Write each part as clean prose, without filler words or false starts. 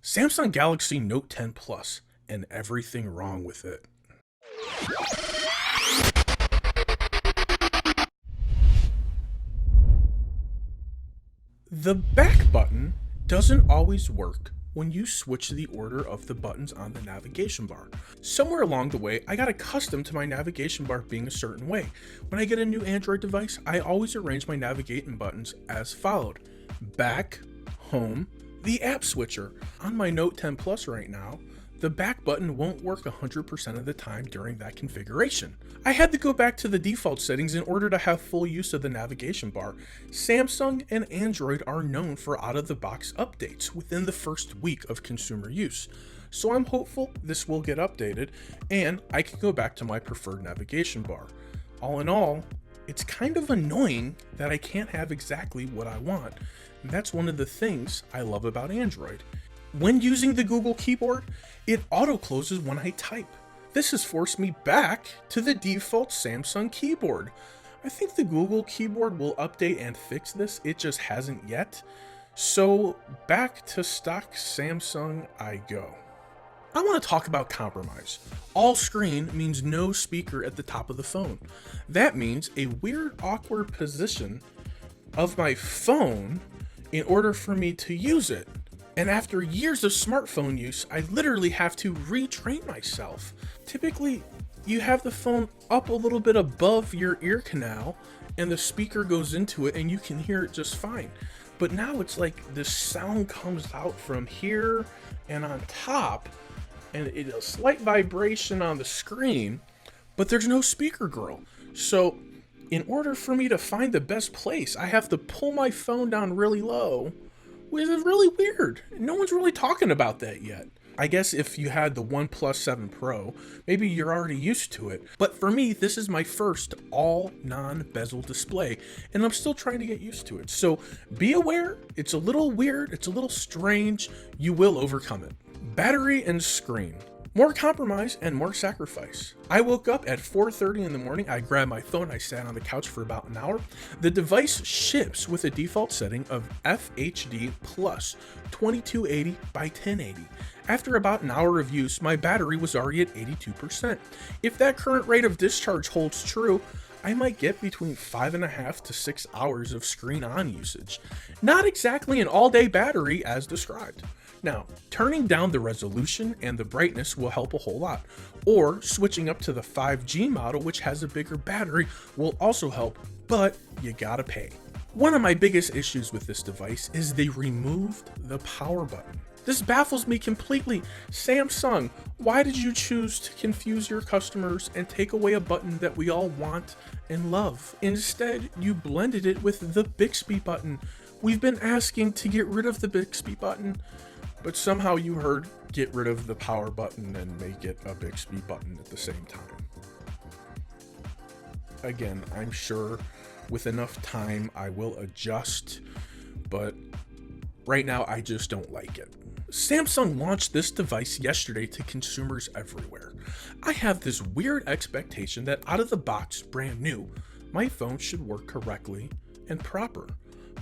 Samsung Galaxy Note 10 Plus and everything wrong with it. The back button doesn't always work when you switch the order of the buttons on the navigation bar. Somewhere along the way, I got accustomed to my navigation bar being a certain way. When I get a new Android device, I always arrange my navigation buttons as followed: back, home, the app switcher. On my Note 10 Plus right now, the back button won't work 100% of the time during that configuration. I had to go back to the default settings in order to have full use of the navigation bar. Samsung and Android are known for out-of-the-box updates within the first week of consumer use. So I'm hopeful this will get updated and I can go back to my preferred navigation bar. All in all, it's kind of annoying that I can't have exactly what I want. And that's one of the things I love about Android. When using the Google keyboard, it auto-closes when I type. This has forced me back to the default Samsung keyboard. I think the Google keyboard will update and fix this, it just hasn't yet. So back to stock Samsung I go. I want to talk about compromise. All screen means no speaker at the top of the phone. That means a weird, awkward position of my phone in order for me to use it. And after years of smartphone use, I literally have to retrain myself. Typically, you have the phone up a little bit above your ear canal and the speaker goes into it and you can hear it just fine. But now it's like the sound comes out from here and on top, and it's a slight vibration on the screen, but there's no speaker grill. So in order for me to find the best place, I have to pull my phone down really low, which is really weird. No one's really talking about that yet. I guess if you had the OnePlus 7 Pro, maybe you're already used to it. But for me, this is my first all non-bezel display, and I'm still trying to get used to it. So be aware, it's a little weird, it's a little strange, you will overcome it. Battery and screen. More compromise and more sacrifice. I woke up at 4:30 in the morning, I grabbed my phone, I sat on the couch for about an hour. The device ships with a default setting of FHD plus 2280 by 1080. After about an hour of use, my battery was already at 82%. If that current rate of discharge holds true, I might get between 5.5 to 6 hours of screen on usage. Not exactly an all-day battery as described. Now, turning down the resolution and the brightness will help a whole lot, or switching up to the 5G model, which has a bigger battery, will also help, but you gotta pay. One of my biggest issues with this device is they removed the power button. This baffles me completely. Samsung, why did you choose to confuse your customers and take away a button that we all want and love? Instead, you blended it with the Bixby button. We've been asking to get rid of the Bixby button, but somehow you heard get rid of the power button and make it a Bixby button at the same time. Again, I'm sure with enough time I will adjust, but right now I just don't like it. Samsung launched this device yesterday to consumers everywhere. I have this weird expectation that out of the box, brand new, my phone should work correctly and proper.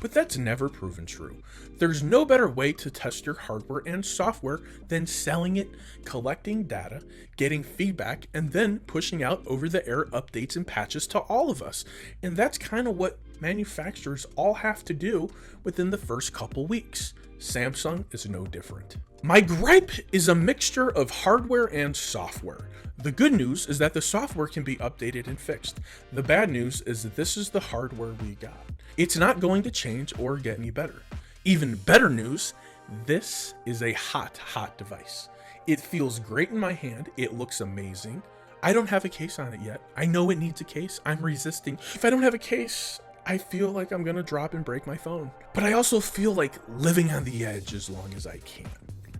But that's never proven true. There's no better way to test your hardware and software than selling it, collecting data, getting feedback, and then pushing out over-the-air updates and patches to all of us. And that's kind of what manufacturers all have to do within the first couple weeks. Samsung is no different. My gripe is a mixture of hardware and software. The good news is that the software can be updated and fixed. The bad news is that this is the hardware we got. It's not going to change or get any better. Even better news, this is a hot device. It feels great in my hand. It looks amazing. I don't have a case on it yet. I know it needs a case. I'm resisting. If I don't have a case, I feel like I'm gonna drop and break my phone. But I also feel like living on the edge as long as I can.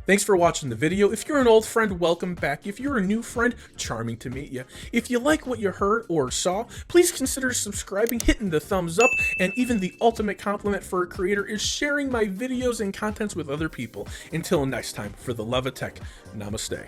Thanks for watching the video. If you're an old friend, welcome back. If you're a new friend, charming to meet you. If you like what you heard or saw, please consider subscribing, hitting the thumbs up, and even the ultimate compliment for a creator is sharing my videos and contents with other people. Until next time, for the love of tech, namaste.